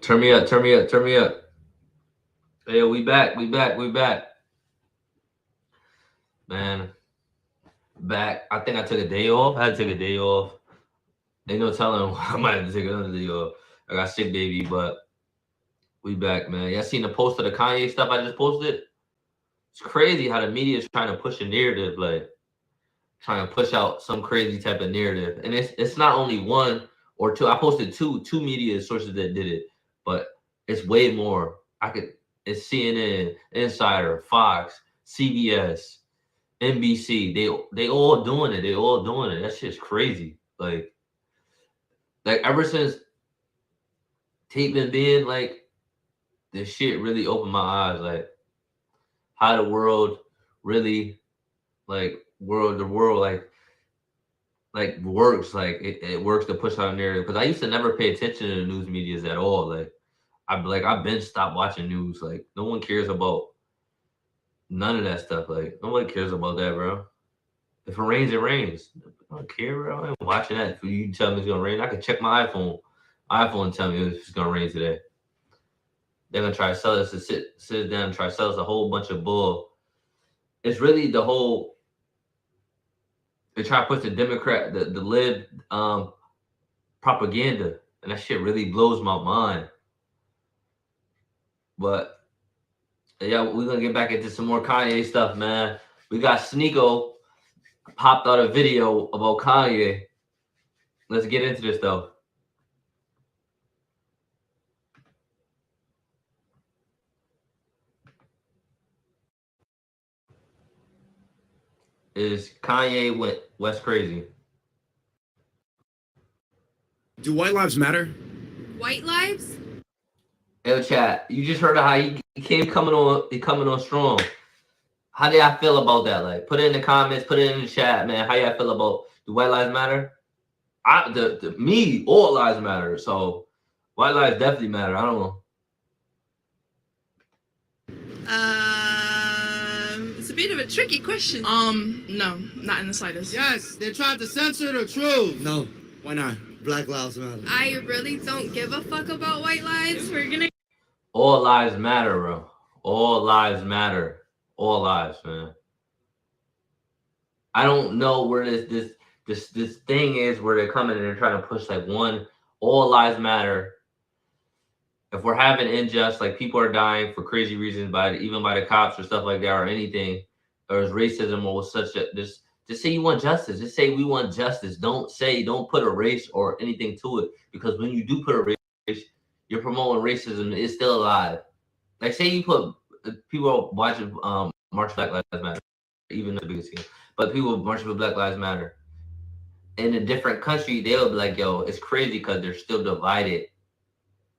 Turn me up, turn me up, turn me up. Hey, we back, we back, we back. Man, back. I think I took a day off. I had to take a day off. Ain't no telling I might have to take another day off. I got sick, baby, but we back, man. Y'all seen the post of the Kanye stuff I just posted? It's crazy how the media is trying to push a narrative, like trying to push out some crazy type of narrative. And it's not only one or two. I posted two media sources that did it, but it's way more. It's CNN, Insider, Fox, CBS, NBC. They all doing it. They all doing it. That shit's crazy. Like ever since Tate been being like, this shit really opened my eyes. Like how the world really like the world like works. Like it works to push out a narrative. Because I used to never pay attention to the news medias at all. I've been stopped watching news. Like no one cares about none of that stuff. Like nobody cares about that, bro. If it rains, it rains. I don't care, bro. I ain't watching that. If you tell me it's gonna rain, I can check my iPhone. iPhone tell me if it's gonna rain today. They're gonna try to sell us to sit down and try to sell us a whole bunch of bull. It's really the whole. They try to push the Democrat, the lib propaganda, and that shit really blows my mind. But yeah, we're gonna get back into some more Kanye stuff, man. We got Sneeko popped out a video about Kanye. Let's get into this though. Is Kanye went West crazy? Do white lives matter? White lives? Yo, chat. You just heard how he came coming on strong. How do y'all feel about that? Like, put it in the comments, put it in the chat, man. How y'all feel about do white lives matter? Me, all lives matter. So white lives definitely matter. I don't know. It's a bit of a tricky question. No, not in the slightest. Yes, they tried to censor the truth. No, Why not? Black Lives Matter. I really don't give a fuck about white lives. We're gonna. All lives matter, bro. All lives matter. All lives, man. I don't know where this thing is where they're coming and they're trying to push like one. All lives matter. If we're having unjust, like people are dying for crazy reasons even by the cops or stuff like that or anything, or is racism or such a just say you want justice. Just say we want justice. Don't put a race or anything to it, because when you do put a race, you're promoting racism. It's still alive. Like say you put people are watching March Black Lives Matter, even the biggest thing, but people marching for Black Lives Matter in a different country, they'll be like, yo, it's crazy because they're still divided.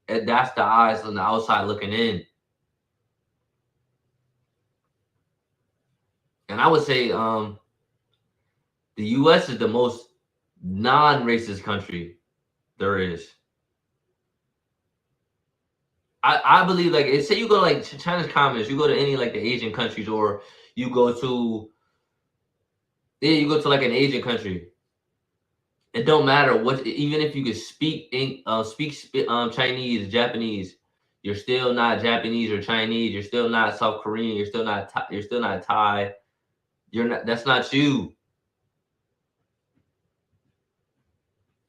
And that's the eyes on the outside looking in. And I would say the US is the most non-racist country there is. I believe, like, say you go to like China's communist, you go to any like the Asian countries, or you go to like an Asian country. It don't matter what, even if you could speak Chinese, Japanese, you're still not Japanese or Chinese. You're still not South Korean. You're still not Thai. You're not. That's not you.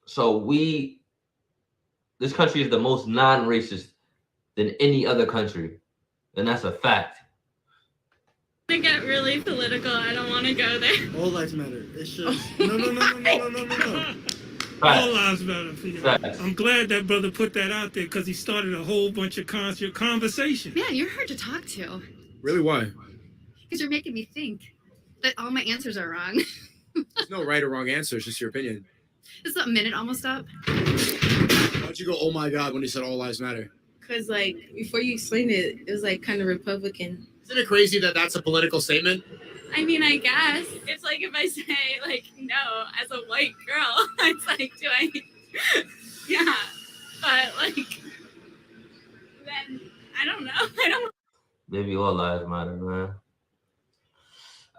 So this country is the most non-racist than any other country, and that's a fact. To get really political, I don't want to go there. All lives matter. It's just no. All lives matter for you. I'm glad that brother put that out there because he started a whole bunch of conversation. Man, you're hard to talk to. Really? Why? Because you're making me think that all my answers are wrong. There's no right or wrong answer. It's just your opinion. Is the minute almost up? Why'd you go, oh my God, when you said all lives matter? Because, like, before you explained it, it was, like, kind of Republican. Isn't it crazy that that's a political statement? I mean, I guess. It's like if I say, like, no, as a white girl, it's like, do I? Yeah. But, like, then, I don't know. Baby, all lives matter, man.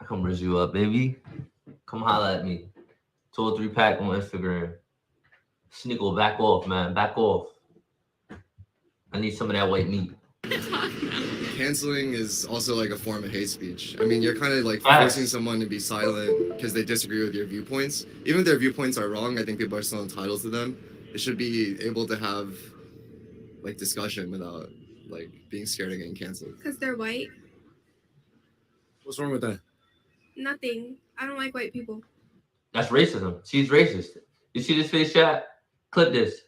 I come raise you up, baby. Come holla at me. 203 pack on Instagram. Sneeko, back off, man. Back off. I need some of that white meat. Canceling is also like a form of hate speech. I mean, you're kind of like Facts. forcing someone to be silent because they disagree with your viewpoints. Even if their viewpoints are wrong, I think people are still entitled to them. They should be able to have like discussion without like being scared of getting canceled. Because they're white. What's wrong with that? Nothing. I don't like white people. That's racism. She's racist. You see this face, chat? Clip this.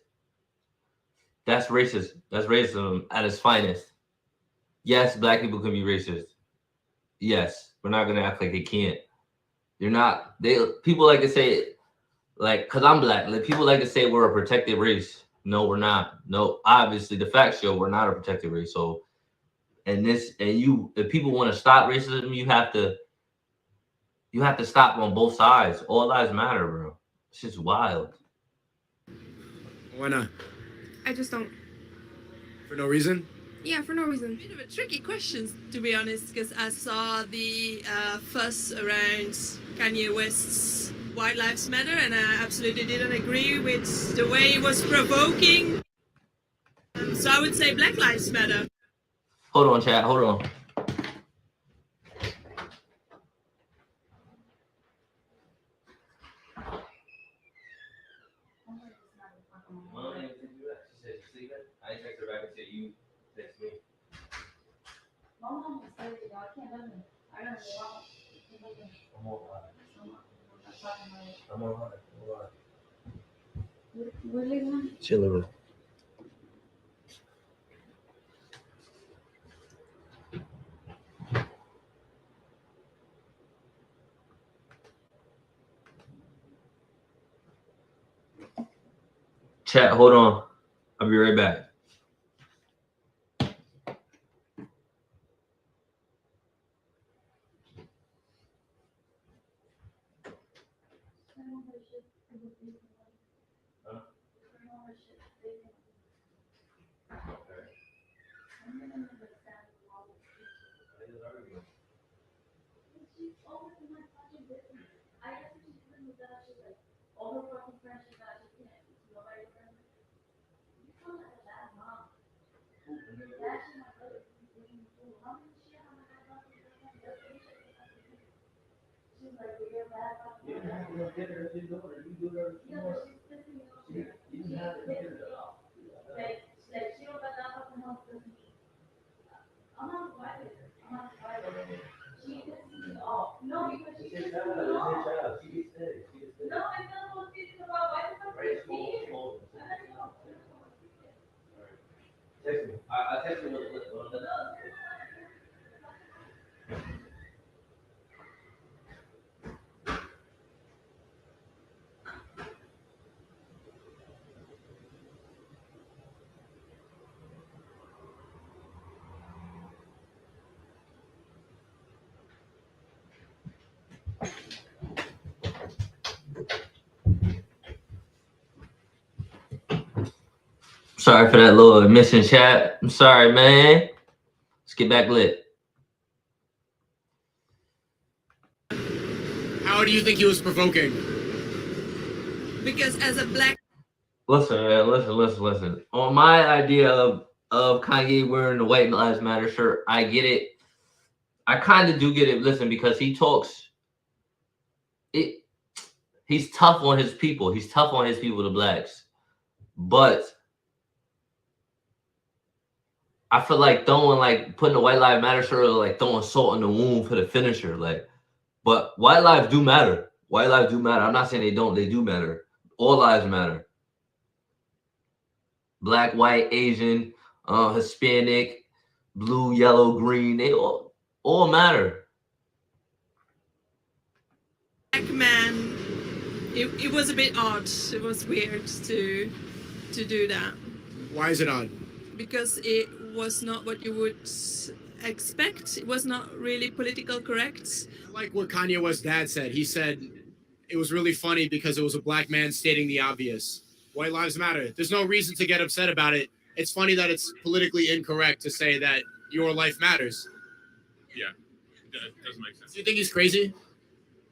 That's racist. That's racism at its finest. Yes, black people can be racist. Yes, we're not gonna act like they can't. They're not. People like to say, like, cause I'm black. Like people like to say we're a protected race. No, we're not. No, obviously the facts show we're not a protected race. So, if people want to stop racism, you have to stop on both sides. All lives matter, bro. It's just wild. Why not? I just don't. For no reason? Yeah, for no reason. Bit of a tricky question, to be honest, because I saw the fuss around Kanye West's White Lives Matter, and I absolutely didn't agree with the way he was provoking. So I would say Black Lives Matter. Hold on, chat. Hold on. I text her back and said you text me. I'm on. Chill. Chat, hold on. I'll be right back. Sorry for that little missing chat. I'm sorry, man. Let's get back lit. How do you think he was provoking? Because as a black... Listen, man. Listen. On my idea of Kanye wearing the White Lives Matter shirt, I get it. I kind of do get it. Listen, because he talks... He's tough on his people. He's tough on his people, the blacks. But... I feel like putting a White Lives Matter shirt or like throwing salt in the wound for the finisher. Like, but white lives do matter. White lives do matter. I'm not saying they don't. They do matter. All lives matter. Black, white, Asian, Hispanic, blue, yellow, green. They all matter. Black man, it was a bit odd. It was weird to do that. Why is it odd? Because it was not what you would expect. It was not really political correct. Like what Kanye West's dad said. He said it was really funny because it was a black man stating the obvious. White lives matter. There's no reason to get upset about it. It's funny that it's politically incorrect to say that your life matters. Yeah, that doesn't make sense. Do you think he's crazy?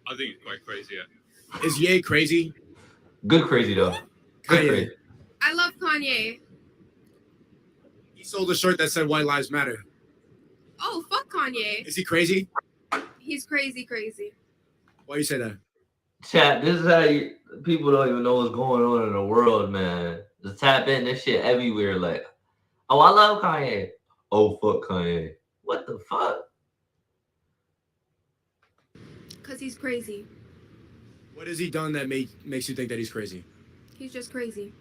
I think it's quite crazy, yeah. Is Ye crazy? Good crazy, though. Good Kanye. crazy. I love Kanye. sold a shirt that said "White Lives Matter." Oh, fuck Kanye. Is he crazy? He's crazy. Why you say that? Chat, this is how people don't even know what's going on in the world, man. Just tap in, this shit everywhere. Like, oh, I love Kanye. Oh, fuck Kanye. What the fuck? Because he's crazy. What has he done that makes you think that he's crazy? He's just crazy.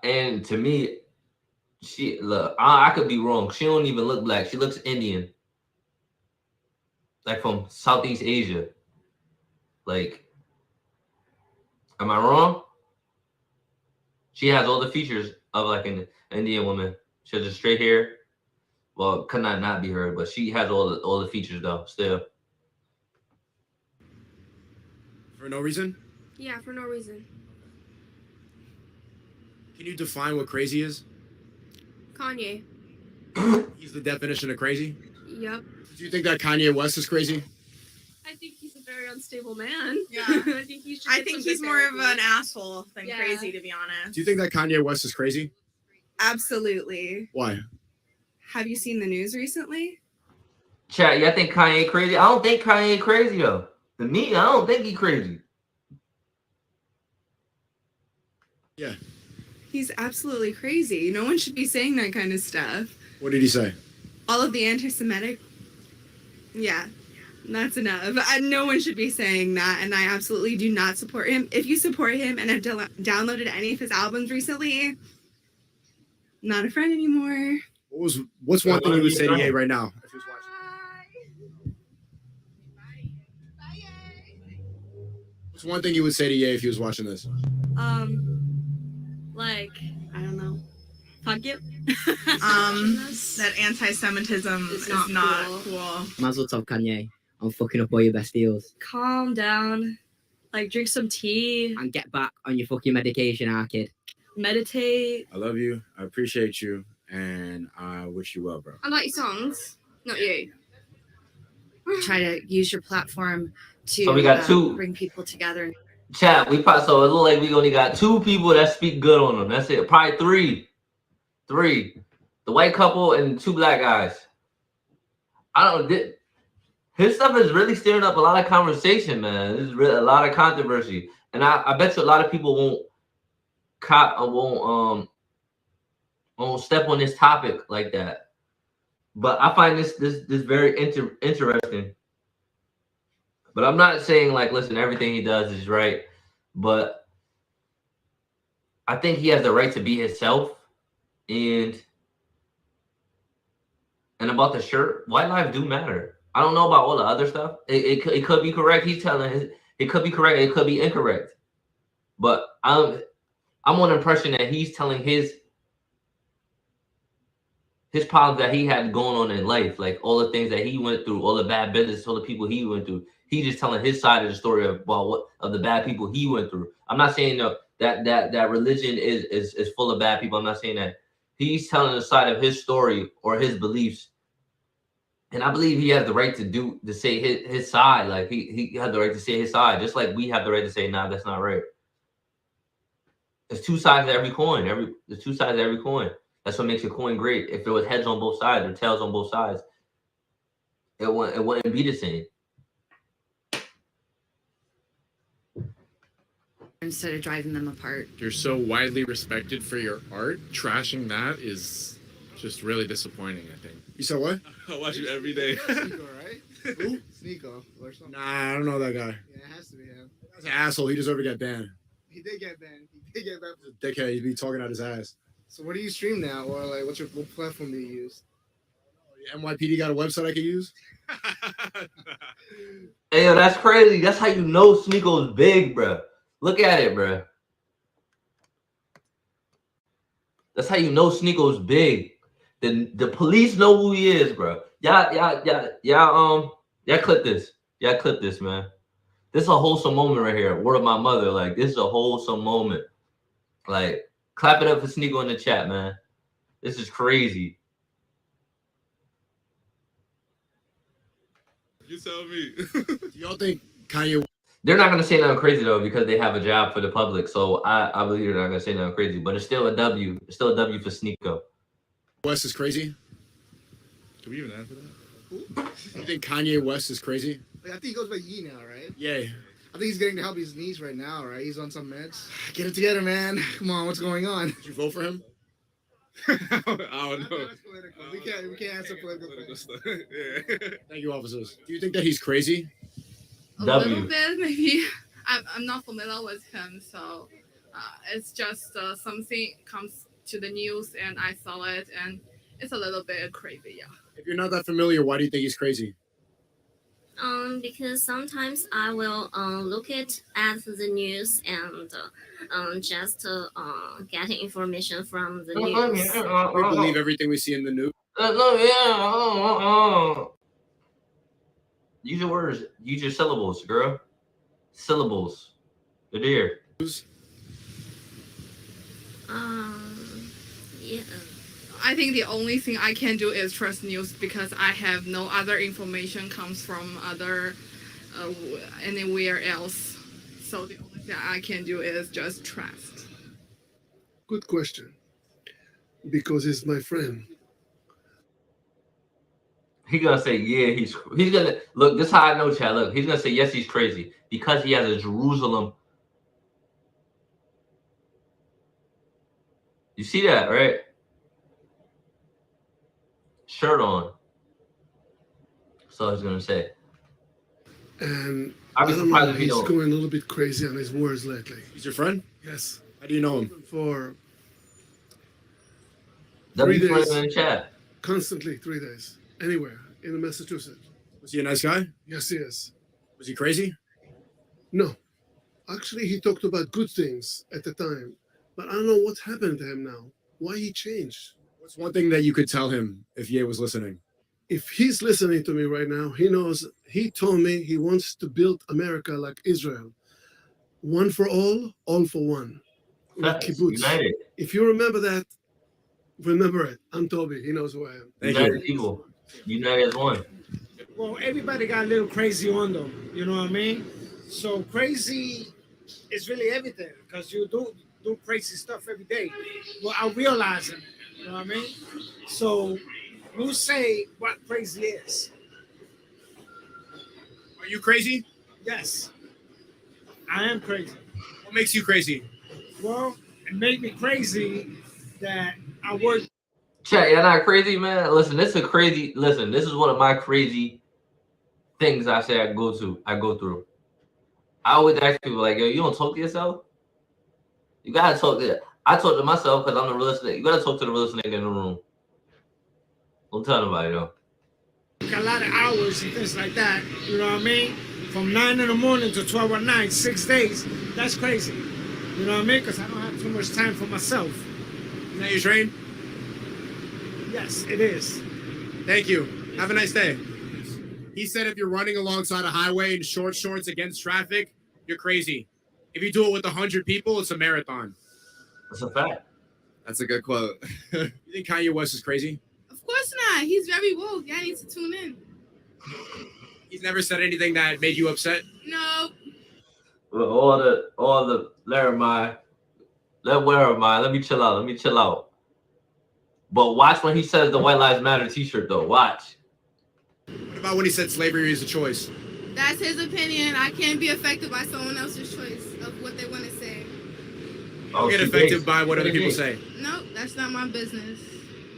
And to me, I could be wrong. She don't even look black. She looks Indian. Like from Southeast Asia. Like, am I wrong? She has all the features of like an Indian woman. She has a straight hair. Well, could not be her, but she has all the features though, still. For no reason? Yeah, for no reason. Can you define what crazy is? Kanye. He's the definition of crazy? Yep. Do you think that Kanye West is crazy? I think he's a very unstable man. Yeah. I think he should. I get think some he's good more of therapy. an asshole than Yeah. crazy, to be honest. Do you think that Kanye West is crazy? Absolutely. Why? Have you seen the news recently? Chat, y'all think Kanye crazy? I don't think Kanye crazy though. To me, I don't think he crazy. Yeah. He's absolutely crazy. No one should be saying that kind of stuff. What did he say? All of the anti-Semitic. Yeah, that's enough. No one should be saying that, and I absolutely do not support him. If you support him and have downloaded any of his albums recently, not a friend anymore. What's one thing you would say to Ye right now? If he was watching? What's one thing you would say to Ye if he was watching this? Like, I don't know. Fuck you. That anti-Semitism is not cool. Mazel tov, Kanye. I'm fucking up all your best deals. Calm down. Like, drink some tea. And get back on your fucking medication, kid. Meditate. I love you. I appreciate you. And I wish you well, bro. I like your songs, not you. Try to use your platform to So we got two. bring people together. Chat, so it look like we only got 2 people that speak good on them. That's it. Probably 3. 3. The white couple and 2 black guys. I don't. His stuff is really stirring up a lot of conversation, man. This is really a lot of controversy, and I bet you a lot of people won't step on this topic like that. But I find this very interesting. But I'm not saying like, listen, everything he does is right, but I think he has the right to be himself. And about the shirt, white lives do matter. I don't know about all the other stuff. It could be correct. He's telling it could be correct. It could be incorrect. But I'm on the impression that he's telling his problems that he had going on in life, like all the things that he went through, all the bad business, all the people he went through. He's just telling his side of the story about of the bad people he went through. I'm not saying that religion is full of bad people. I'm not saying that. He's telling the side of his story or his beliefs. And I believe he has the right to say his side. Like he has the right to say his side, just like we have the right to say, nah, that's not right. There's 2 sides to every coin. There's 2 sides to every coin. That's what makes a coin great. If there was heads on both sides or tails on both sides, it wouldn't be the same. Instead of driving them apart. You're so widely respected for your art. Trashing that is just really disappointing, I think. You said what? I watch you every day. Sneeko, right? Who? Sneeko or something. Nah, I don't know that guy. Yeah, it has to be him. That's an asshole. He deserved to get banned. He did get banned. He's a dickhead. He'd be talking out his ass. So what do you stream now, or like what platform do you use? NYPD got a website I could use? Hey, yo, that's crazy. That's how you know Sneeko's big, bro. Look at it, bro. That's how you know Sneeko's big. The police know who he is, bro. Y'all clip this. Y'all clip this, man. This is a wholesome moment right here. Word of my mother. Like, this is a wholesome moment. Like, clap it up for Sneeko in the chat, man. This is crazy. You tell me. Do y'all think Kanye? They're not gonna say nothing crazy though because they have a job for the public. So I believe they're not gonna say nothing crazy. But it's still a W. It's still a W for Sneeko. West is crazy. Can we even answer that? You think Kanye West is crazy? Like, I think he goes by Yee now, right? Yeah. I think he's getting to help his niece right now, right? He's on some meds. Get it together, man. Come on, what's going on? Did you vote for him? I don't know. That's political. We can't answer political stuff. Yeah. Thank you, officers. Do you think that he's crazy? A W. little bit, maybe. I'm not familiar with him, so it's just something comes to the news and I saw it, and it's a little bit crazy, yeah. If you're not that familiar, why do you think he's crazy? Because sometimes I will look at the news and just get information from the news. We believe everything we see in the news. Use your words. Use your syllables, girl. Syllables. They're there. Yeah. I think the only thing I can do is trust news because I have no other information comes from other anywhere else. So the only thing I can do is just trust. Good question. Because he's my friend. He gonna say, yeah, he's gonna look. This is how I know, Chad. Look, he's gonna say, yes, he's crazy because he has a Jerusalem. You see that, right? Shirt on. That's all he's gonna say. And I'd be I don't surprised know, if he he's don't. going a little bit crazy on his words lately. He's your friend? Yes. How do you know him? For W 3 put days. him in the chat. Constantly, 3 days. Anywhere in Massachusetts. Was he a nice guy? Yes, he is. Was he crazy? No. Actually, he talked about good things at the time. But I don't know what happened to him now. Why he changed. What's one thing that you could tell him if Ye was listening? If he's listening to me right now, he knows, he told me he wants to build America like Israel. One for all for one. Like kibbutz. United. If you remember that, remember it. I'm Toby. He knows who I am. United people. United as one. Well, everybody got a little crazy on them. You know what I mean? So crazy is really everything because you do crazy stuff every day without realizing. You know what I mean? So you say what crazy is. Are you crazy? Yes, I am crazy. What makes you crazy? Well, it made me crazy that I work. Chat, you're not crazy, man. Listen, this is crazy. Listen, this is one of my crazy things I say I go through. I always ask people like, yo, you don't talk to yourself? You gotta talk to. I talk to myself because I'm the realest nigga. You gotta talk to the realest nigga in the room. Don't tell nobody though. A lot of hours and things like that. You know what I mean? From 9 in the morning to 12 at night, 6 days. That's crazy. You know what I mean? Because I don't have too much time for myself. Is that your train? Yes, it is. Thank you. Have a nice day. He said if you're running alongside a highway in short shorts against traffic, you're crazy. If you do it with 100 people, it's a marathon. That's a fact. That's a good quote. You think Kanye West is crazy? Of course not. He's very woke. Y'all need to tune in. He's never said anything that made you upset? No. Well, all the let me chill out. But watch when he says the White Lives Matter t-shirt though. Watch. What about when he said slavery is a choice? That's his opinion. I can't be affected by someone else's choice of what they want to say. Don't get affected by what other people say. No, that's not my business.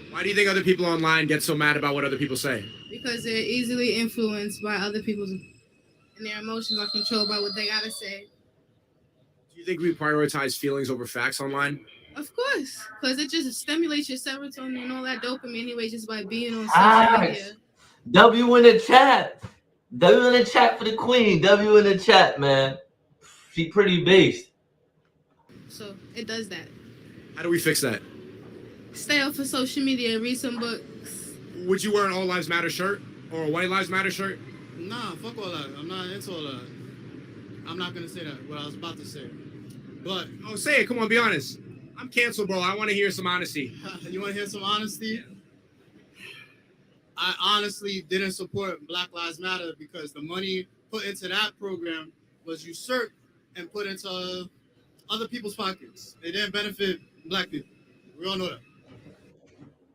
Why do you think other people online get so mad about what other people say? Because they're easily influenced by other people's, and their emotions are controlled by what they gotta say. Do you think we prioritize feelings over facts online? Of course, because it just stimulates your serotonin and all that dopamine anyway, just by being on social media. W in the chat. W in the chat for the queen. W in the chat, man. She pretty based. So it does that. How do we fix that? Stay off of social media, read some books. Would you wear an All Lives Matter shirt or a White Lives Matter shirt? Nah, fuck all that. I'm not into all that. I'm not gonna say that. What I was about to say. But say it. Come on, be honest. I'm canceled, bro. I want to hear some honesty. You want to hear some honesty? I honestly didn't support Black Lives Matter because the money put into that program was usurped and put into other people's pockets. They didn't benefit black people. We all know that.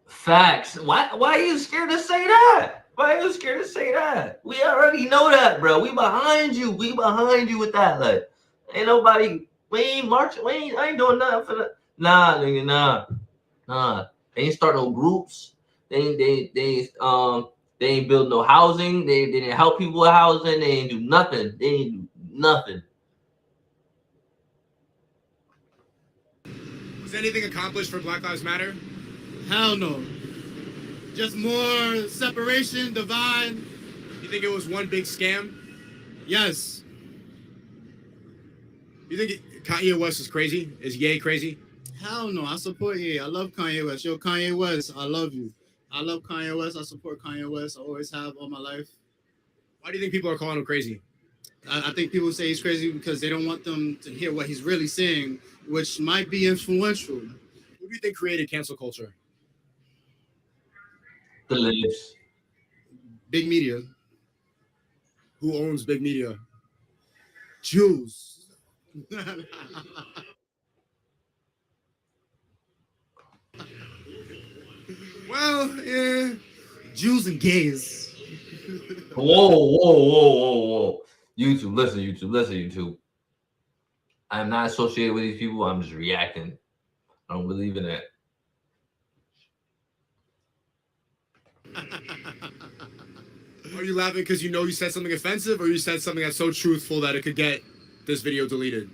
Facts. Why are you scared to say that? Why are you scared to say that? We already know that, bro. We behind you. We behind you with that. Like, ain't nobody. We ain't marching. I ain't doing nothing for that. Nah, nigga, nah. They ain't start no groups. They ain't build no housing. They didn't help people with housing. They ain't do nothing. They ain't do nothing. Was anything accomplished for Black Lives Matter? Hell no. Just more separation, divide. You think it was one big scam? Yes. You think Kanye West is crazy? Is Ye crazy? Hell no. I support Ye. I love Kanye West. Yo, Kanye West, I love you. I love Kanye West. I support Kanye West. I always have all my life. Why do you think people are calling him crazy? I think people say he's crazy because they don't want them to hear what he's really saying, which might be influential. Who do you think created cancel culture? The libs. Big media. Who owns big media? Jews. Well, yeah. Jews and gays. Whoa. YouTube, listen, YouTube. I am not associated with these people. I'm just reacting. I don't believe in that. Are you laughing because you know you said something offensive, or you said something that's so truthful that it could get this video deleted?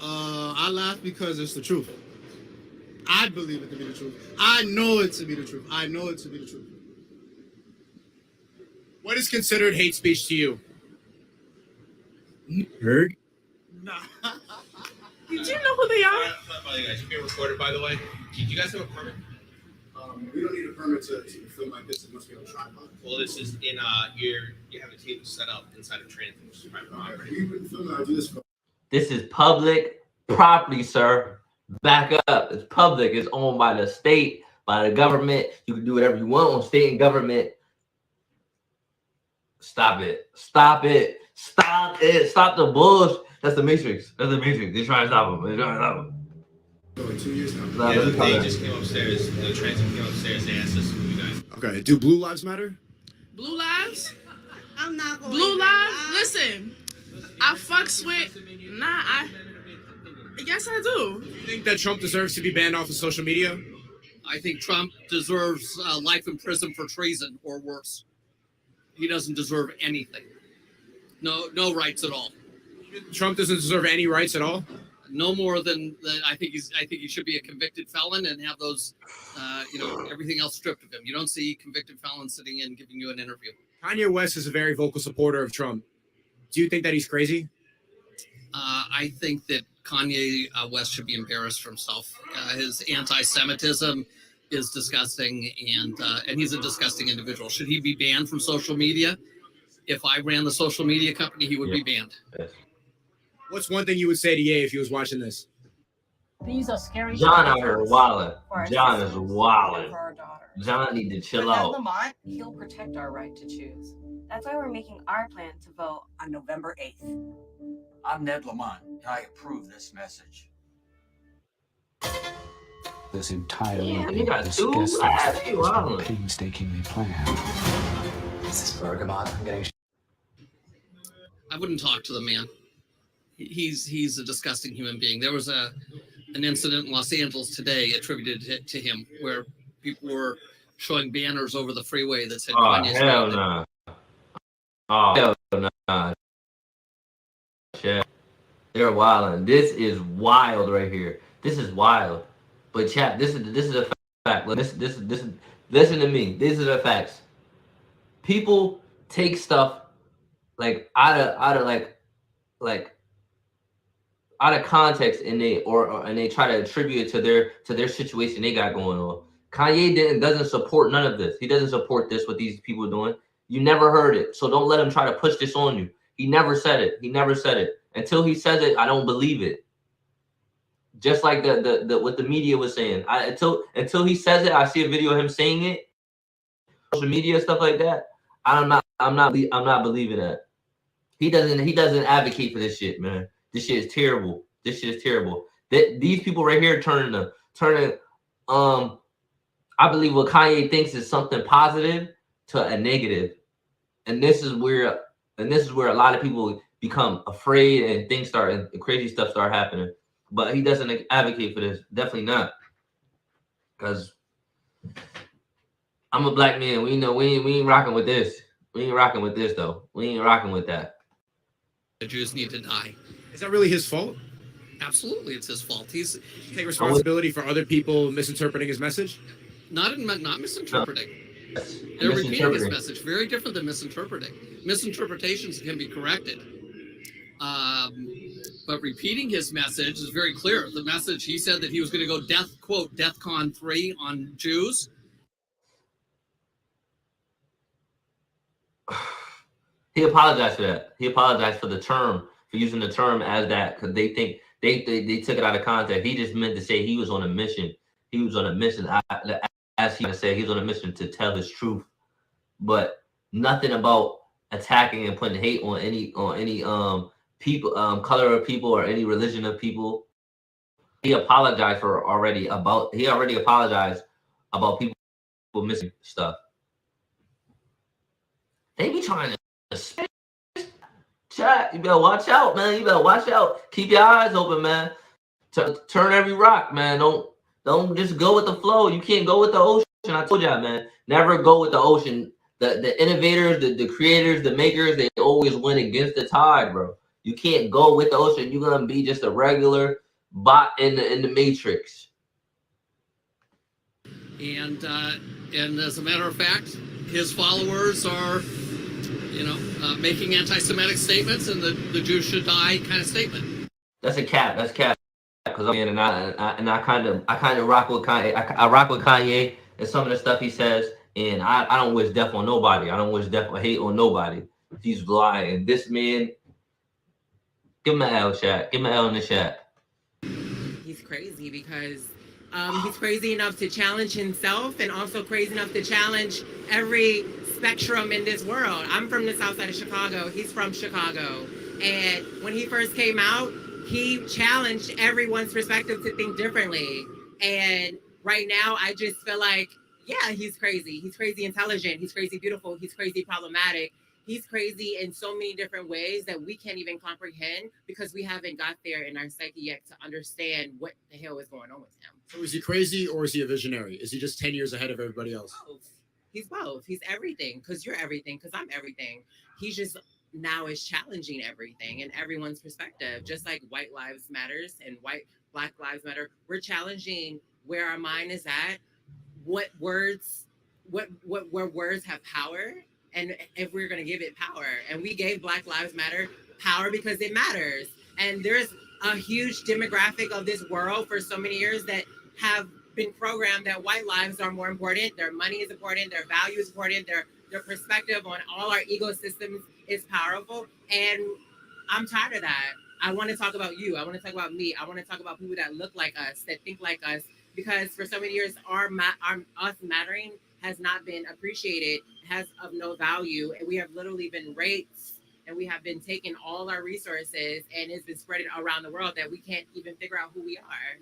I laugh because it's the truth. I believe it to be the truth. I know it to be the truth. I know it to be the truth. What is considered hate speech to you? Heard? Nah. Did you know who they are? By the guys, you're being recorded, by the way. Did you guys have a permit? We don't need a permit to film like this. It must be on a tripod. Well, this is in you have a table set up inside of transit, which is private property. We've been filming. I do this for. This is public property, sir. Back up. It's public. It's owned by the state, by the government. You can do whatever you want on state and government. Stop it. Stop it. Stop it. Stop the bullshit. That's the Matrix. That's the Matrix. They're trying to stop him. They're trying to stop him. Like 2 years now. Yeah, they just came upstairs. The transit came upstairs. They asked us who you guys. Okay. Do Blue Lives Matter? Blue Lives? I'm not going Blue to Lives? Listen, I fucks with. Yes, I do. Do you think that Trump deserves to be banned off of social media? I think Trump deserves life in prison for treason or worse. He doesn't deserve anything. No rights at all. Trump doesn't deserve any rights at all? No more than I think he should be a convicted felon and have those, everything else stripped of him. You don't see convicted felons sitting in giving you an interview. Kanye West is a very vocal supporter of Trump. Do you think that he's crazy? I think that Kanye West should be embarrassed for himself. His anti-Semitism is disgusting, and he's a disgusting individual. Should he be banned from social media? If I ran the social media company, he would be banned. Yes. What's one thing you would say to Ye if he was watching this? These are scary. John out here wilding. for our John is sisters and wilding. for our daughters. John need to chill With Ed out. Lamont, he'll protect our right to choose. That's why we're making our plan to vote on November 8th. I'm Ned Lamont. I approve this message. This entirely You got two disgusting laughs. stuff You has been wilding. painstakingly planned. This is Bergamot. I'm getting. I wouldn't talk to the man. He's a disgusting human being. There was an incident in Los Angeles today attributed to him where people were showing banners over the freeway that said Oh, Kanye's hell birthday. nah. Oh, hell nah. Shit. They're wilding. This is wild right here. This is wild. But chat, this is a fact. Listen to me. These are the facts. People take stuff like out of context, and they try to attribute it to their situation they got going on. Kanye doesn't support none of this. He doesn't support this, what these people are doing. You never heard it, so don't let him try to push this on you. He never said it. He never said it. Until he says it, I don't believe it. Just like the what the media was saying. Until he says it, I see a video of him saying it. Social media stuff like that. I'm not believing that. He doesn't advocate for this shit, man. This shit is terrible. This shit is terrible. These people right here turning I believe what Kanye thinks is something positive to a negative. And this is where a lot of people become afraid and crazy stuff start happening. But he doesn't advocate for this. Definitely not. Because I'm a black man. We know we ain't rocking with this. We ain't rocking with this though. We ain't rocking with that. The Jews need to die. Is that really his fault? Absolutely, it's his fault. He's Take responsibility for other people misinterpreting his message? not misinterpreting. They're repeating his message. Very different than misinterpreting. Misinterpretations can be corrected. But repeating his message is very clear. The message, he said that he was going to go DEFCON 3 on Jews. He apologized for that. He apologized for the term, for using the term as that, because they think they took it out of context. He just meant to say he was on a mission. He was on a mission, as he said, he was on a mission to tell his truth. But nothing about attacking and putting hate on any people, color of people, or any religion of people. He apologized he already apologized about people missing stuff. They be trying to chat. You better watch out, man. You better watch out. Keep your eyes open, man. Turn every rock, man. Don't just go with the flow. You can't go with the ocean. I told y'all, man. Never go with the ocean. The innovators, the creators, the makers, they always win against the tide, bro. You can't go with the ocean. You're gonna be just a regular bot in the matrix. And as a matter of fact, his followers are, making anti-Semitic statements and the Jews should die kind of statement. That's a cap. That's cap. Because I kind of rock with Kanye. I rock with Kanye and some of the stuff he says, and I don't wish death on nobody. I don't wish death or hate on nobody. He's lying. This man, give him an L, chat. Give him an L in the chat. He's crazy because he's crazy enough to challenge himself and also crazy enough to challenge every spectrum in this world. I'm from the south side of Chicago. He's from Chicago. And when he first came out, he challenged everyone's perspective to think differently. And right now, I just feel like, yeah, he's crazy. He's crazy intelligent. He's crazy beautiful. He's crazy problematic. He's crazy in so many different ways that we can't even comprehend because we haven't got there in our psyche yet to understand what the hell is going on with him. So is he crazy or is he a visionary? Is he just 10 years ahead of everybody else? Both. He's both. He's everything because you're everything because I'm everything. He's just now is challenging everything and everyone's perspective, just like White Lives Matters and Black Lives Matter. We're challenging where our mind is at, where words have power, and if we're going to give it power. And we gave Black Lives Matter power because it matters. And there's a huge demographic of this world for so many years that have been programmed that white lives are more important, their money is important, their value is important, their perspective on all our ecosystems is powerful. And I'm tired of that. I want to talk about you. I want to talk about me. I want to talk about people that look like us, that think like us, because for so many years, us mattering has not been appreciated, has of no value. And we have literally been raped and we have been taking all our resources and it's been spread around the world that we can't even figure out who we are.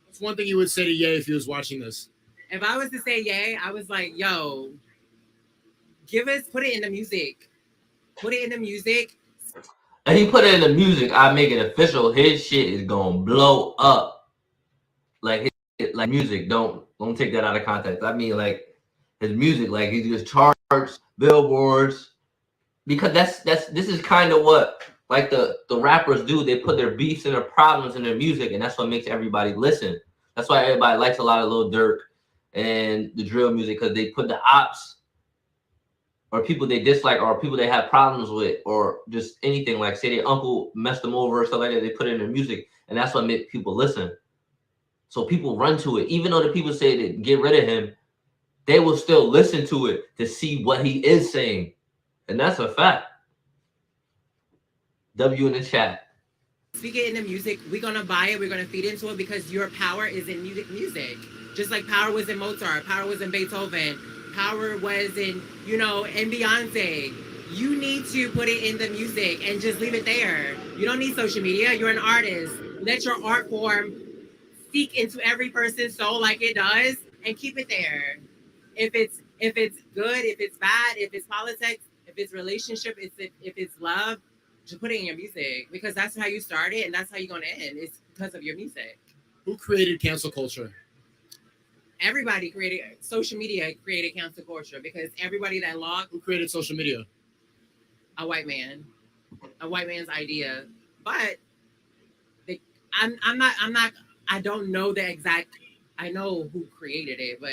What's one thing you would say to Ye if he was watching this? If I was to say Ye, I was like, yo, put it in the music. Put it in the music. And he put it in the music. I make it official. His shit is gonna blow up. Like music. Don't take that out of context. I mean, like his music. Like he just charts, billboards. Because this is kind of what like the rappers do. They put their beefs and their problems in their music, and that's what makes everybody listen. That's why everybody likes a lot of Lil Durk and the drill music, because they put the ops or people they dislike or people they have problems with or just anything, like say their uncle messed them over or stuff like that, they put it in their music, and that's what makes people listen. So people run to it. Even though the people say to get rid of him, they will still listen to it to see what he is saying. And that's a fact. W in the chat. Speak it in the music. We're going to buy it. We're going to feed into it because your power is in music. Just like power was in Mozart, power was in Beethoven, power was in, in Beyonce. You need to put it in the music and just leave it there. You don't need social media. You're an artist. Let your art form seek into every person's soul like it does, and keep it there. If it's good, if it's bad, if it's politics, if it's relationship, if it's love, just put it in your music, because that's how you started and that's how you're gonna end. It's because of your music. Who created cancel culture? Everybody created social media, created cancel culture, because everybody that logged. Who created social media? A white man's idea. But I'm not. I don't know the exact. I know who created it, but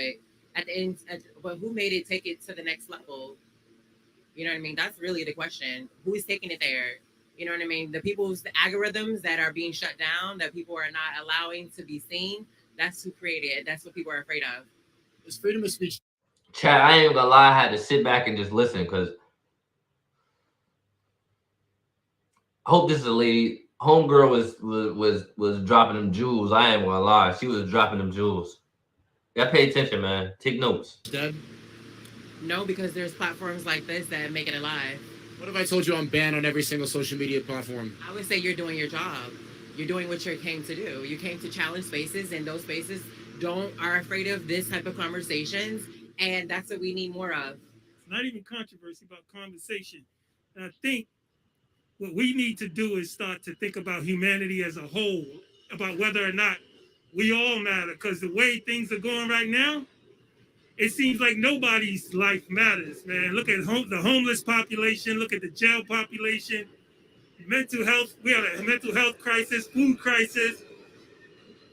at the end, but who made it take it to the next level? You know what I mean? That's really the question. Who is taking it there? You know what I mean? The algorithms that are being shut down, that people are not allowing to be seen. That's who created it. That's what people are afraid of. Is freedom of speech? Chad, I ain't gonna lie. I had to sit back and just listen, because I hope this is a lady. Homegirl was dropping them jewels. I ain't gonna lie. She was dropping them jewels. Yeah, pay attention, man. Take notes. Dead? No, because there's platforms like this that make it alive. What if I told you I'm banned on every single social media platform? I would say you're doing your job. You're doing what you came to do. You came to challenge spaces, and those spaces are afraid of this type of conversations, and that's what we need more of. It's not even controversy, about conversation. And I think what we need to do is start to think about humanity as a whole, about whether or not we all matter, because the way things are going right now, it seems like nobody's life matters, man. Look at the homeless population, look at the jail population, mental health. We have a mental health crisis, food crisis,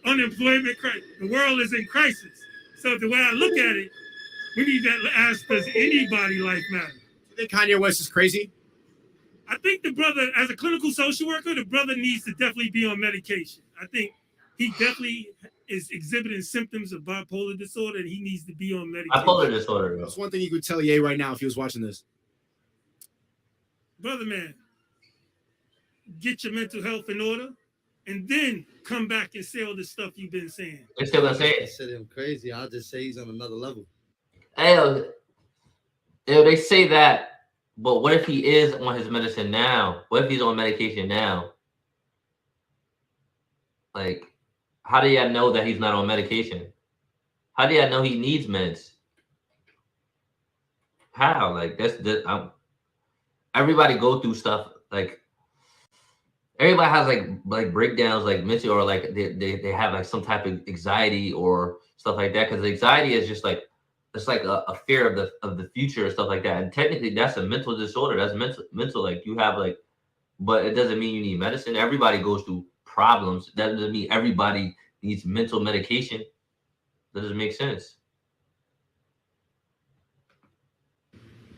unemployment crisis. The world is in crisis. So the way I look at it, we need to ask, does anybody life matter? Do you think Kanye West is crazy? I think the brother, as a clinical social worker, the brother needs to definitely be on medication. I think he definitely is exhibiting symptoms of bipolar disorder, and he needs to be on medication. Bipolar disorder. That's one thing you could tell Ye right now if he was watching this. Brother man, get your mental health in order, and then come back and say all the stuff you've been saying. They still gonna say I it. said him crazy. I'll just say he's on another level. Hey, they say that, but what if he is on his medicine now? What if he's on medication now? Like, how do y'all know that he's not on medication? How do y'all know he needs meds? How? Like, everybody go through stuff. Like, everybody has like breakdowns, like mental, or like they have like some type of anxiety or stuff like that. Because anxiety is just like, it's like a fear of the future and stuff like that. And technically, that's a mental disorder. That's mental. Like, you have like, but it doesn't mean you need medicine. Everybody goes through problems. That doesn't mean everybody needs mental medication. That doesn't make sense.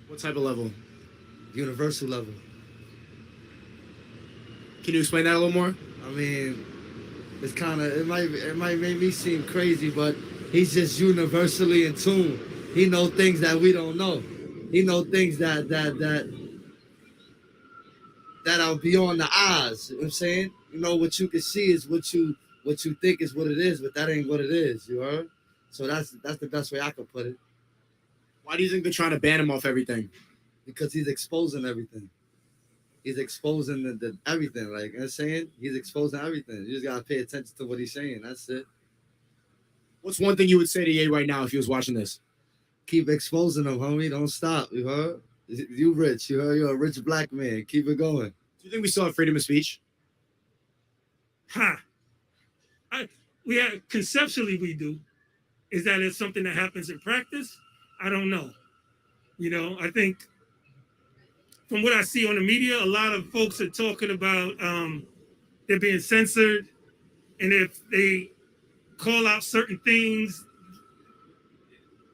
What type of level? Universal level. Can you explain that a little more? I mean, it's kind of, it might make me seem crazy, but he's just universally in tune. He knows things that we don't know. He knows things that are beyond the eyes. You know what I'm saying? You know, what you can see is what you think is what it is, but that ain't what it is. You heard? So that's the best way I could put it. Why do you think they're trying to ban him off everything? Because he's exposing everything. He's exposing the everything. Like, you know what I'm saying? He's exposing everything. You just gotta pay attention to what he's saying. That's it. What's one thing you would say to Ye right now if he was watching this? Keep exposing him, homie. Don't stop. You heard? You rich. You heard? You're a rich black man. Keep it going. Do you think we still have freedom of speech? We have, conceptually we do. Is that it's something that happens in practice? I don't know. You know, I think from what I see on the media, a lot of folks are talking about they're being censored, and if they call out certain things,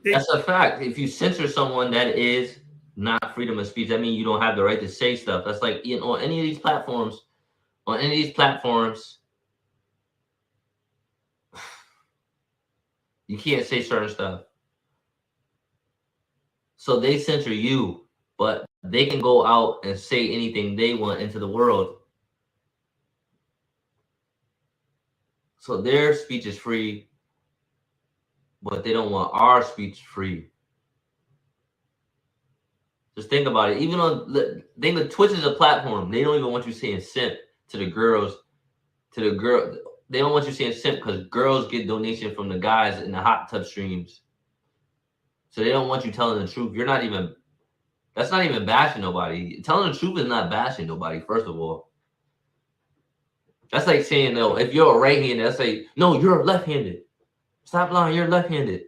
That's a fact. If you censor someone, that is not freedom of speech. That means you don't have the right to say stuff. That's like, you know, on any of these platforms, you can't say certain stuff. So they censor you, but they can go out and say anything they want into the world. So their speech is free, but they don't want our speech free. Just think about it. Even on the Twitch is a platform. They don't even want you saying simp to the girls. They don't want you saying simp because girls get donation from the guys in the hot tub streams. So they don't want you telling the truth. That's not even bashing nobody. Telling the truth is not bashing nobody, first of all. That's like saying, no, if you're a right-handed, that's like, no, you're left-handed. Stop lying, you're left-handed.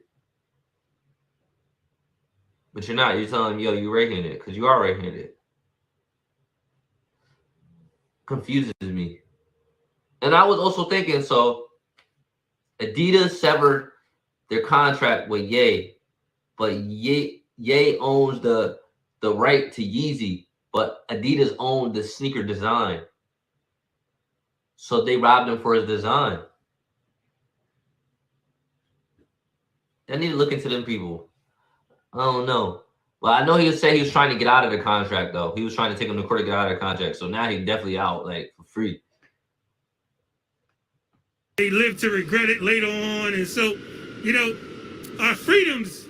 But you're not. You're telling them, yo, you're right-handed, because you are right-handed. Confuses me. And I was also thinking, so Adidas severed their contract with Ye, but Ye owns the right to Yeezy, but Adidas owned the sneaker design. So they robbed him for his design. I need to look into them people. I don't know. Well, I know he was trying to get out of the contract, though. He was trying to take him to court to get out of the contract. So now he's definitely out, like, for free. They live to regret it later on. And so, you know, our freedoms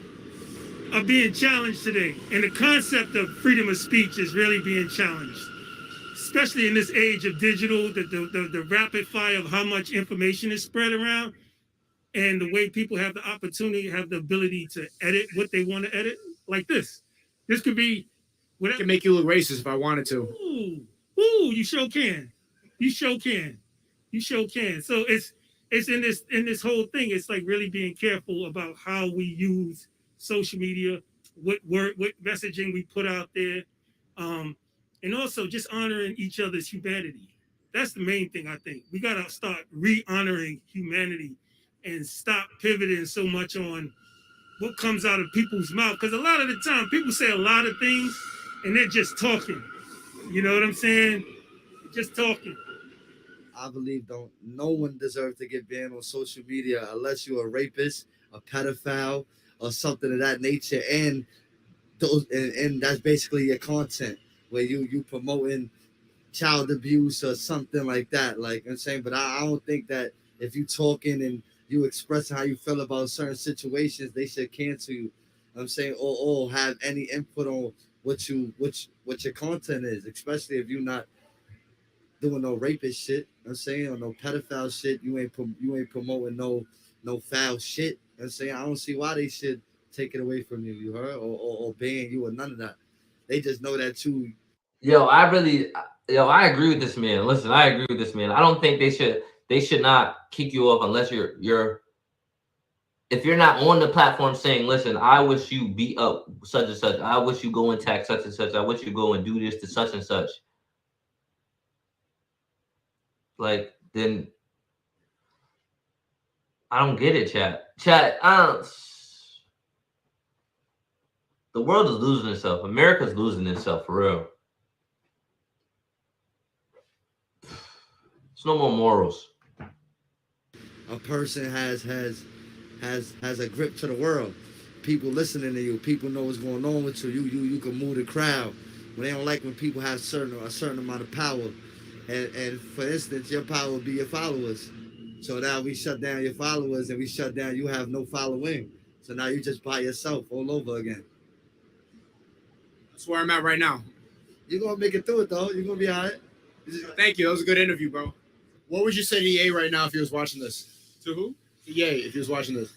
are being challenged today. And the concept of freedom of speech is really being challenged, especially in this age of digital, the rapid fire of how much information is spread around and the way people have the opportunity, have the ability to edit what they want to edit. Like this. This could be whatever. I can make you look racist if I wanted to. Ooh, you sure can. You sure can. You sure can. So it's in this whole thing. It's like really being careful about how we use social media, what messaging we put out there, and also just honoring each other's humanity. That's the main thing. I think we gotta start re-honoring humanity and stop pivoting so much on what comes out of people's mouth. Because a lot of the time, people say a lot of things and they're just talking. You know what I'm saying? Just talking. I believe no one deserves to get banned on social media unless you're a rapist, a pedophile, or something of that nature. And that's basically your content where you promoting child abuse or something like that. Like I'm saying, but I don't think that if you talking and you expressing how you feel about certain situations, they should cancel you. I'm saying, or have any input on what your content is, especially if you're not doing no rapist shit. I'm saying, or no pedophile shit. You ain't promoting no foul shit. I'm saying, I don't see why they should take it away from you. You heard, or ban you or none of that. They just know that too. Yo, I agree with this man. Listen, I agree with this man. I don't think they should not kick you off unless if you're not on the platform saying, listen, I wish you beat up such and such. I wish you go and attack such and such. I wish you go and do this to such and such. Like, then I don't get it, chat. The world is losing itself. America's losing itself for real. It's no more morals. A person has a grip to the world. People listening to you. People know what's going on with you. You can move the crowd. When they don't like when people have a certain amount of power. And for instance, your power would be your followers. So now we shut down your followers and we shut down, you have no following. So now you just by yourself all over again. That's where I'm at right now. You're going to make it through it, though. You're going to be all right. Thank you. That was a good interview, bro. What would you say to Ye right now if he was watching this? To who? To Ye, if he was watching this.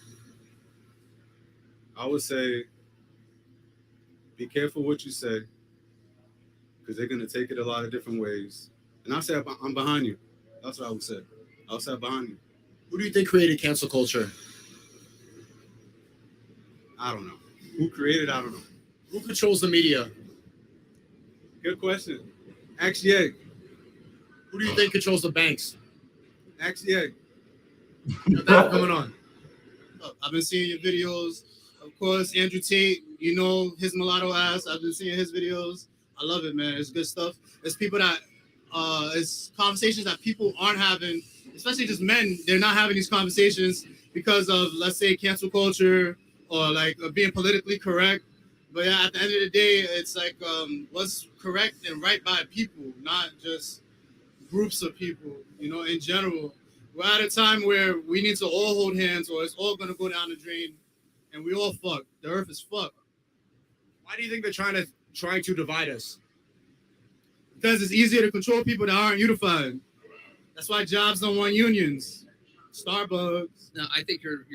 I would say, be careful what you say, because they're going to take it a lot of different ways. And I say, I'm behind you. That's what I would say. I would say, I'm behind you. Who do you think created cancel culture? I don't know. Who created? I don't know. Who controls the media? Good question. Ask Ye. Who do you think controls the banks? Ask Ye. What's going on? I've been seeing your videos. Of course, Andrew Tate, you know his mulatto ass. I've been seeing his videos. I love it, man. It's good stuff. It's people that, it's conversations that people aren't having, especially just men. They're not having these conversations because of, let's say, cancel culture or like being politically correct. But yeah, at the end of the day, it's like what's correct and right by people, not just groups of people, you know, in general. We're at a time where we need to all hold hands or it's all going to go down the drain and we all fucked. The earth is fucked. Why do you think they're trying to trying to divide us? Because it's easier to control people that aren't unified. That's why jobs don't want unions. Starbucks. No, I think you're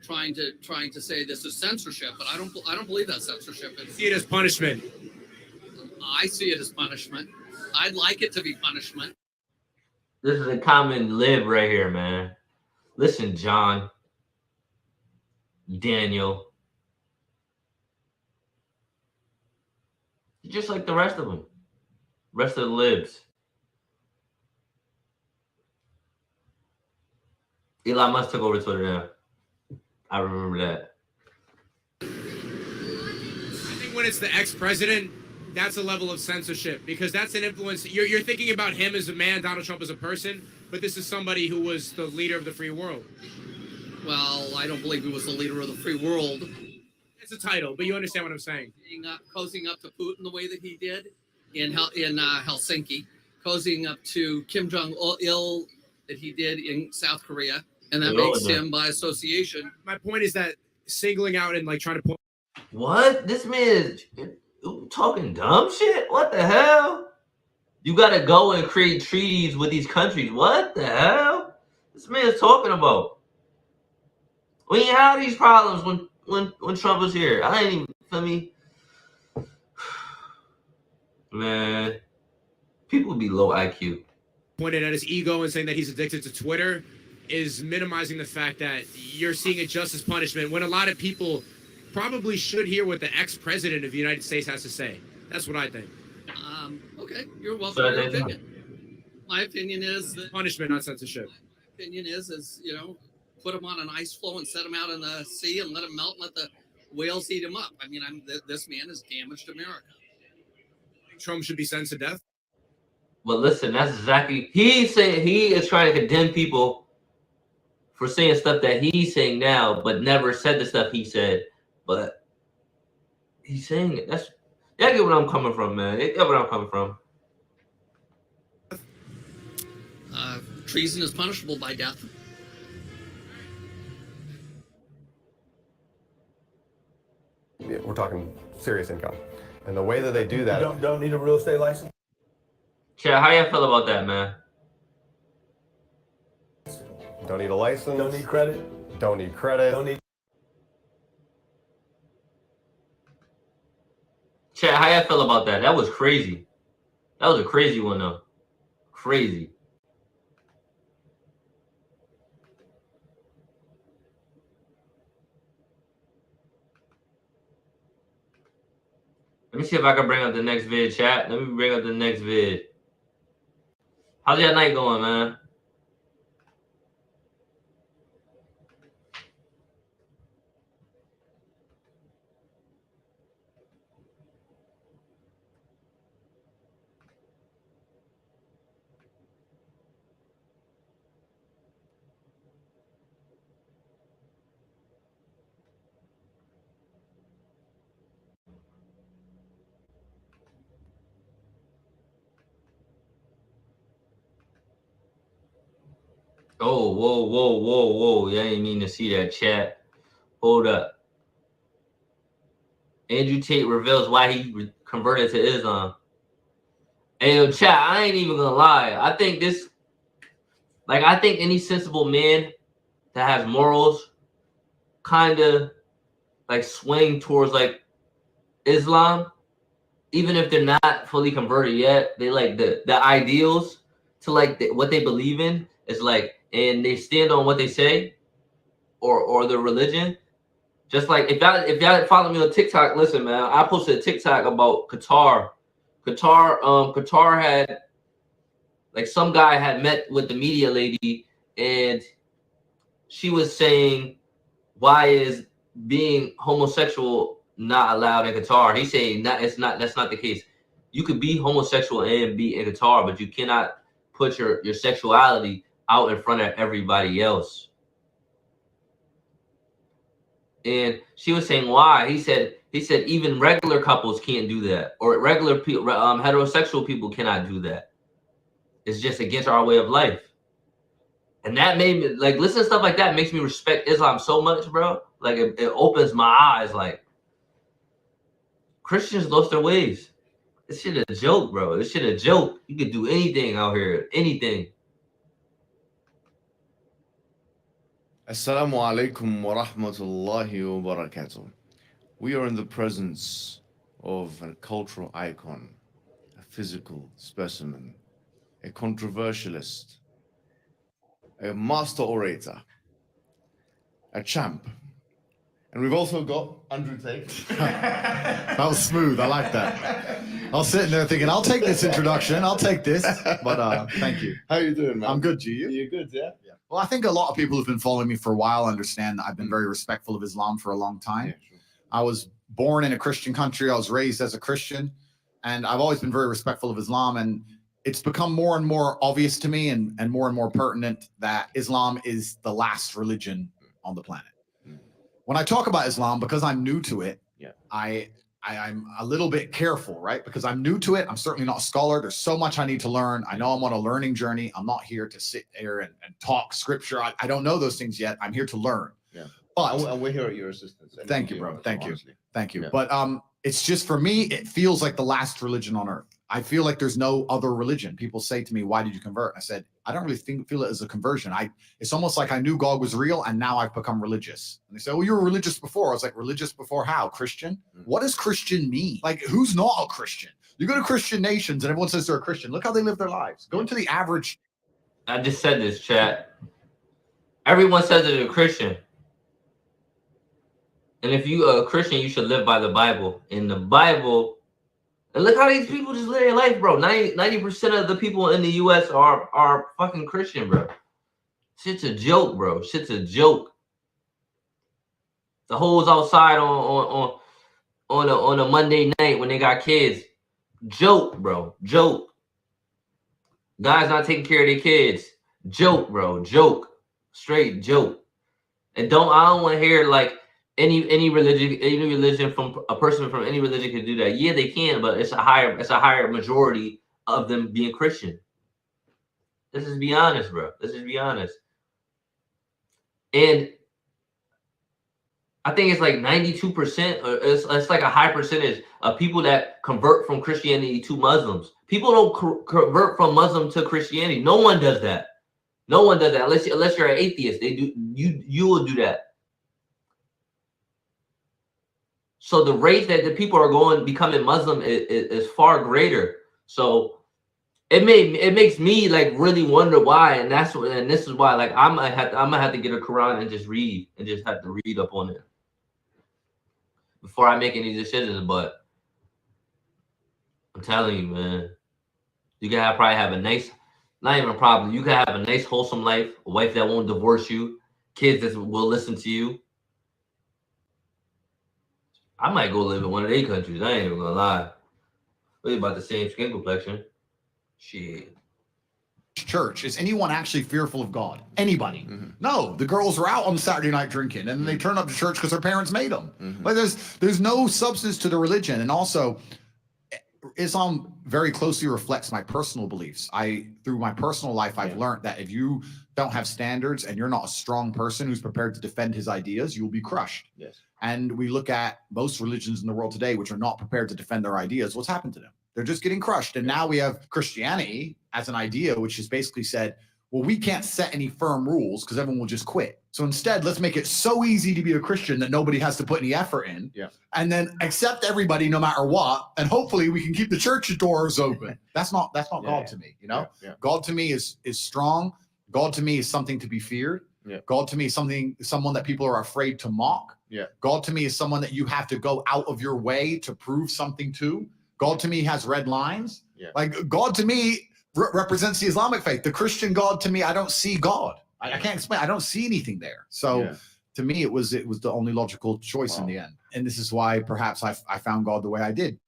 trying to say this is censorship, but I don't believe that's censorship. See it as punishment. I see it as punishment. I'd like it to be punishment. This is a common lib right here, man. Listen, John, Daniel, just like the rest of them, rest of the libs. Elon Musk took over Twitter now. I remember that. I think when it's the ex-president, that's a level of censorship because that's an influence. You're thinking about him as a man, Donald Trump as a person, but this is somebody who was the leader of the free world. Well, I don't believe he was the leader of the free world. It's a title, but you understand what I'm saying. Cozying up to Putin the way that he did in Helsinki, cozying up to Kim Jong-il that he did in South Korea, and that makes him by association. My point is that singling out and like trying to point. What? This man is talking dumb shit? What the hell? You gotta go and create treaties with these countries. What the hell? This man is talking about. We ain't had these problems when Trump was here. I ain't even feel me. Man, people be low IQ. Pointed at his ego and saying that he's addicted to Twitter is minimizing the fact that you're seeing it just as punishment when a lot of people probably should hear what the ex-president of the United States has to say. That's what I think. Okay, you're welcome to your opinion. My opinion is that punishment, not censorship. My opinion is put them on an ice floe and set them out in the sea and let them melt and let the whales eat them up. I mean, this man has damaged America. Trump should be sentenced to death. But listen, that's exactly he's saying. He is trying to condemn people for saying stuff that he's saying now, but never said the stuff he said. But he's saying it. That's y'all get what I'm coming from, man. You get what I'm coming from. Treason is punishable by death. Yeah, we're talking serious income, and the way that they do that. You don't need a real estate license. Chad, how y'all feel about that, man? Don't need a license. Don't need credit. Don't need credit. Don't need. Chad, how y'all feel about that? That was crazy. That was a crazy one, though. Crazy. Let me see if I can bring up the next vid, chat. Let me bring up the next vid. How's your night going, man? Oh, whoa. You ain't mean to see that, chat. Hold up. Andrew Tate reveals why he converted to Islam. Hey, yo, chat, I ain't even gonna lie. I think any sensible man that has morals kind of like swing towards like Islam, even if they're not fully converted yet. They like the ideals to like what they believe in is like, and they stand on what they say or their religion. Just like if y'all follow me on TikTok, listen, man, I posted a TikTok about Qatar. Qatar had like some guy had met with the media lady and she was saying, why is being homosexual not allowed in Qatar? He's saying that's not the case. You could be homosexual and be in Qatar, but you cannot put your sexuality out in front of everybody else. And she was saying why. He said even regular couples can't do that, or regular people, heterosexual people cannot do that. It's just against our way of life. And that made me like listen to stuff like that makes me respect Islam so much, bro. Like it opens my eyes. Like Christians lost their ways. This shit a joke, bro. This shit a joke. You can do anything out here. Anything. Assalamu alaikum wa rahmatullahi wa barakatuh. We are in the presence of a cultural icon, a physical specimen, a controversialist, a master orator, a champ. And we've also got Andrew Tate. That was smooth. I like that. I was sitting there thinking, I'll take this introduction. I'll take this. But thank you. How you doing, man? I'm good, G. You? You're good, yeah? Well, I think a lot of people who've been following me for a while understand that I've been very respectful of Islam for a long time. Yeah, sure. I was born in a Christian country. I was raised as a Christian. And I've always been very respectful of Islam. And it's become more and more obvious to me and more pertinent that Islam is the last religion on the planet. When I talk about Islam, because I'm new to it, I'm a little bit careful, right? Because I'm new to it. I'm certainly not a scholar. There's so much I need to learn. I know I'm on a learning journey. I'm not here to sit here and talk scripture. I don't know those things yet. I'm here to learn. Yeah. But and we're here at your assistance. Thank you, bro. Thank you. Honestly. Thank you. Yeah. But it's just for me, it feels like the last religion on earth. I feel like there's no other religion. People say to me, why did you convert? I said, I don't really feel it as a conversion. It's almost like I knew God was real and now I've become religious. And they say, oh, you were religious before. I was like, religious before how? Christian? What does Christian mean? Like, who's not a Christian? You go to Christian nations and everyone says they're a Christian. Look how they live their lives. Go into the average. I just said this, chat. Everyone says they're a Christian. And if you are a Christian, you should live by the Bible. In the Bible, and look how these people just live their life, bro. 90% of the people in the U.S. are fucking Christian, bro. Shit's a joke, bro. Shit's a joke. The hoes outside on a Monday night when they got kids. Joke, bro. Joke. Guys not taking care of their kids. Joke, bro. Joke. Straight joke. And I don't want to hear like any religion from a person from any religion can do that. Yeah, they can, but it's a higher majority of them being Christian. Let's just be honest, bro. Let's just be honest. And I think it's like 92%, or it's like a high percentage of people that convert from Christianity to Muslims. People don't convert from Muslim to Christianity. No one does that. No one does that unless you're an atheist. They do. You will do that. So the rate that the people are becoming Muslim is far greater. So it makes me like really wonder why, and this is why like I'm gonna have to get a Quran and just read and just have to read up on it before I make any decisions. But I'm telling you, man, you can probably have a nice, not even a problem. You can have a nice, wholesome life, a wife that won't divorce you, kids that will listen to you. I might go live in one of their countries. I ain't even gonna lie. We about the same skin complexion. Shit. Church. Is anyone actually fearful of God? Anybody? No. The girls are out on Saturday night drinking and they turn up to church because their parents made them. But there's no substance to the religion. And also, Islam very closely reflects my personal beliefs. Through my personal life, I've learned that if you don't have standards and you're not a strong person who's prepared to defend his ideas, you will be crushed. Yes. And we look at most religions in the world today, which are not prepared to defend their ideas. What's happened to them? They're just getting crushed. And now we have Christianity as an idea, which has basically said, well, we can't set any firm rules because everyone will just quit. So instead, let's make it so easy to be a Christian that nobody has to put any effort in. Yeah. And then accept everybody no matter what. And hopefully we can keep the church doors open. That's not God to me, you know? Yeah. God to me is strong. God to me is something to be feared. Yeah. God to me is someone that people are afraid to mock. Yeah. God to me is someone that you have to go out of your way to prove something to. God to me has red lines. Yeah. Like God to me represents the Islamic faith. The Christian God to me, I don't see God. I can't explain. I don't see anything there. So to me, it was the only logical choice in the end. And this is why perhaps I found God the way I did.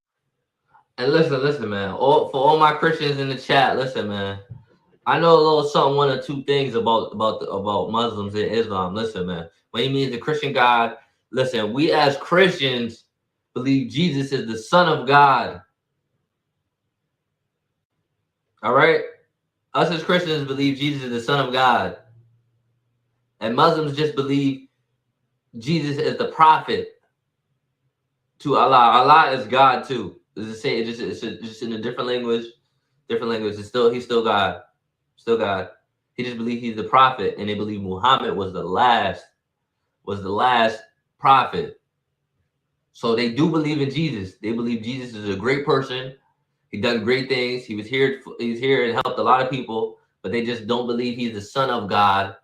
And listen, man. For all my Christians in the chat, listen, man. I know a little something, one or two things about Muslims and Islam. Listen, man. When he means the Christian God, listen, we as Christians believe Jesus is the Son of God. All right? Us as Christians believe Jesus is the Son of God. And Muslims just believe Jesus is the prophet. to Allah. Allah is God too. It's the same. It's just in a different language. Different language. He's still God. Still God. He just believe he's the prophet, and they believe Muhammad was the last prophet. So they do believe in Jesus. They believe Jesus is a great person. He done great things. He was here and helped a lot of people, but they just don't believe he's the son of God.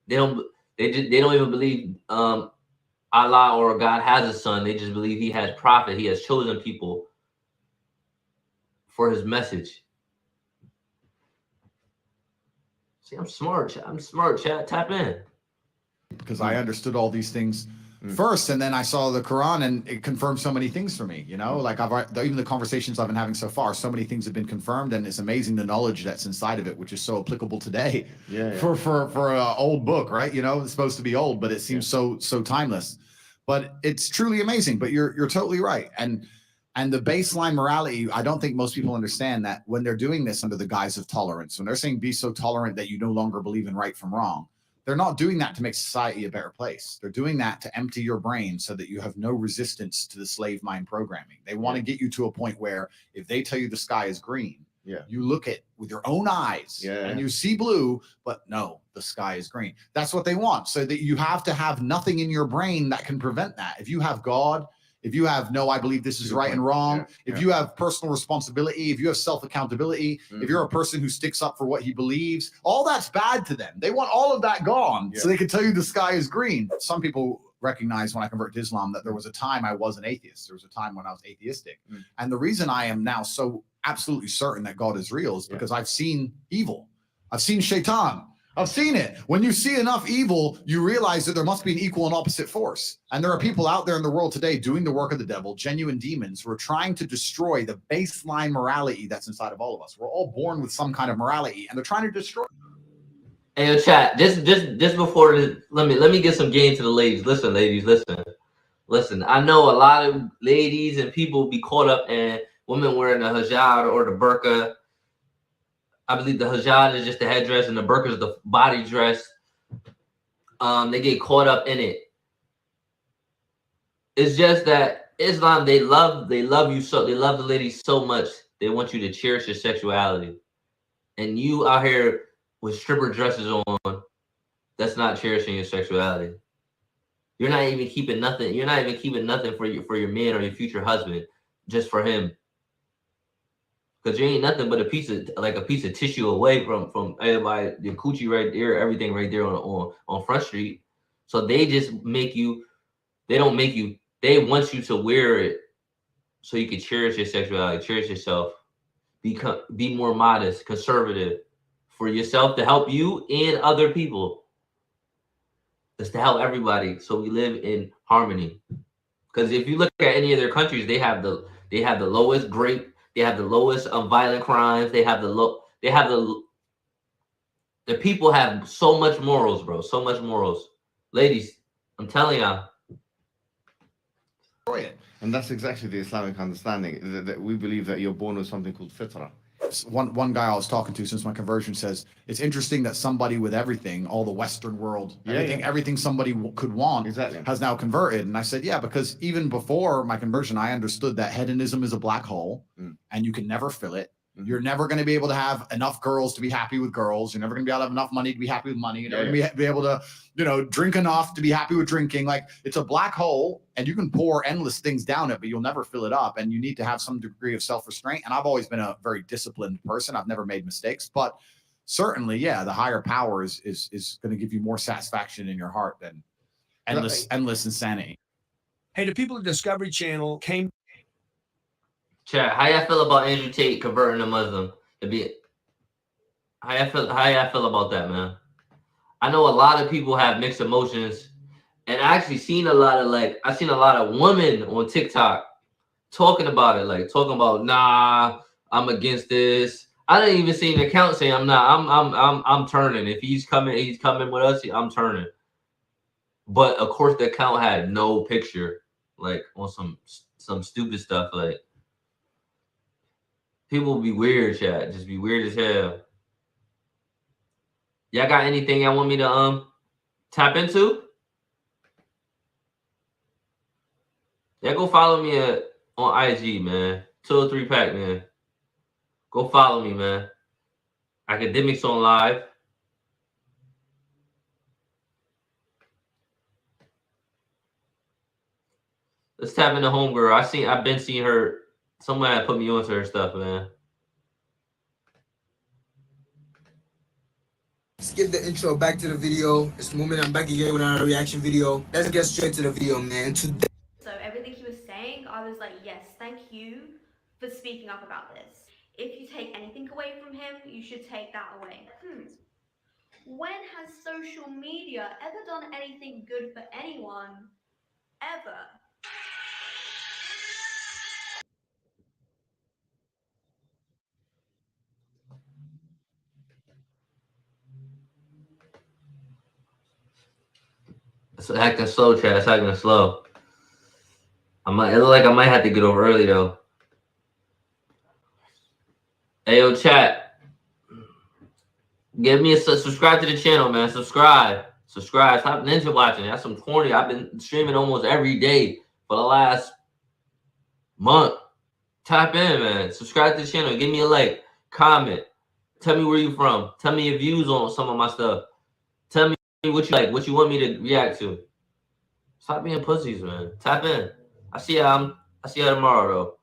They don't even believe Allah or God has a son. They just believe he has prophet. He has chosen people for his message. See, I'm smart. I'm smart, chat. Tap in. Because I understood all these things first, and then I saw the Quran, and it confirmed so many things for me. You know, like even the conversations I've been having so far, so many things have been confirmed, and it's amazing the knowledge that's inside of it, which is so applicable today. For an old book, right? You know, it's supposed to be old, but it seems so timeless. But it's truly amazing. But you're totally right, and the baseline morality, I don't think most people understand that when they're doing this under the guise of tolerance, when they're saying be so tolerant that you no longer believe in right from wrong, they're not doing that to make society a better place. They're doing that to empty your brain so that you have no resistance to the slave mind programming. They want to get you to a point where if they tell you the sky is green, you look at with your own eyes and you see blue, but no, the sky is green. That's what they want. So that you have to have nothing in your brain that can prevent that. If you have God, if you have I believe this is right and wrong, if you have personal responsibility, if you have self-accountability, if you're a person who sticks up for what he believes, all that's bad to them. They want all of that gone so they can tell you the sky is green. Some people recognize when I convert to Islam that there was a time I was an atheist. There was a time when I was atheistic. And the reason I am now so absolutely certain that God is real is because I've seen evil. I've seen shaitan. I've seen it. When you see enough evil, you realize that there must be an equal and opposite force. And there are people out there in the world today doing the work of the devil, genuine demons, who are trying to destroy the baseline morality that's inside of all of us. We're all born with some kind of morality, and they're trying to destroy. Hey, yo, chat. Just before let me get some game to the ladies. Listen, ladies, listen. I know a lot of ladies and people be caught up in women wearing the hijab or the burqa. I believe the hijab is just the headdress and the burqa is the body dress. They get caught up in it. It's just that Islam, they love you so, they love the ladies so much. They want you to cherish your sexuality. And you out here with stripper dresses on, that's not cherishing your sexuality. You're not even keeping nothing. You're not even keeping nothing for your man or your future husband, just for him. Because you ain't nothing but a piece of tissue away from everybody, your coochie right there, everything right there on Front Street. So they just make you, they want you to wear it so you can cherish your sexuality, cherish yourself, be more modest, conservative for yourself, to help you and other people. It's to help everybody so we live in harmony. Because if you look at any of their countries, they have the lowest rape. They have the lowest violent crimes. The people have so much morals, bro. So much morals. Ladies, I'm telling y'all. And that's exactly the Islamic understanding, that we believe that you're born with something called fitrah. One guy I was talking to since my conversion says, it's interesting that somebody with everything, all the Western world, everything somebody could want has now converted. And I said, yeah, because even before my conversion, I understood that hedonism is a black hole and you can never fill it. You're never going to be able to have enough girls to be happy with girls. You're never going to be able to have enough money to be happy with money. You're never going to be able to, drink enough to be happy with drinking. Like, it's a black hole, and you can pour endless things down it, but you'll never fill it up. And you need to have some degree of self-restraint. And I've always been a very disciplined person. I've never made mistakes, but certainly, the higher power is going to give you more satisfaction in your heart than endless insanity. Hey, the people at Discovery Channel came. Chat, how y'all feel about Andrew Tate converting a Muslim to be? How y'all feel about that, man? I know a lot of people have mixed emotions, and I actually seen a lot of women on TikTok talking about it, talking about, nah, I'm against this. I didn't even see an account saying I'm not. I'm turning. If he's coming with us. I'm turning. But of course, the account had no picture, on some stupid stuff, People be weird, chat. Just be weird as hell. Y'all got anything y'all want me to tap into? Yeah, go follow me on IG, man. 203 Pack, man. Go follow me, man. Academics on live. Let's tap into homegirl. I've been seeing her. Someone had put me onto her stuff, man. Skip the intro, back to the video. It's the moment I'm back again with another reaction video. Let's get straight to the video, man. Today. So everything he was saying, I was like, yes, thank you for speaking up about this. If you take anything away from him, you should take that away. When has social media ever done anything good for anyone? Ever? It's acting slow, Chad. It's acting slow. It look like I might have to get over early though. Hey, yo, chat. Give me a subscribe to the channel, man. Subscribe. Stop ninja watching. That's some corny. I've been streaming almost every day for the last month. Tap in, man. Subscribe to the channel. Give me a like. Comment. Tell me where you from. Tell me your views on some of my stuff. Tell me what you like. What you want me to react to. Stop being pussies, man. Tap in. I see you tomorrow, though.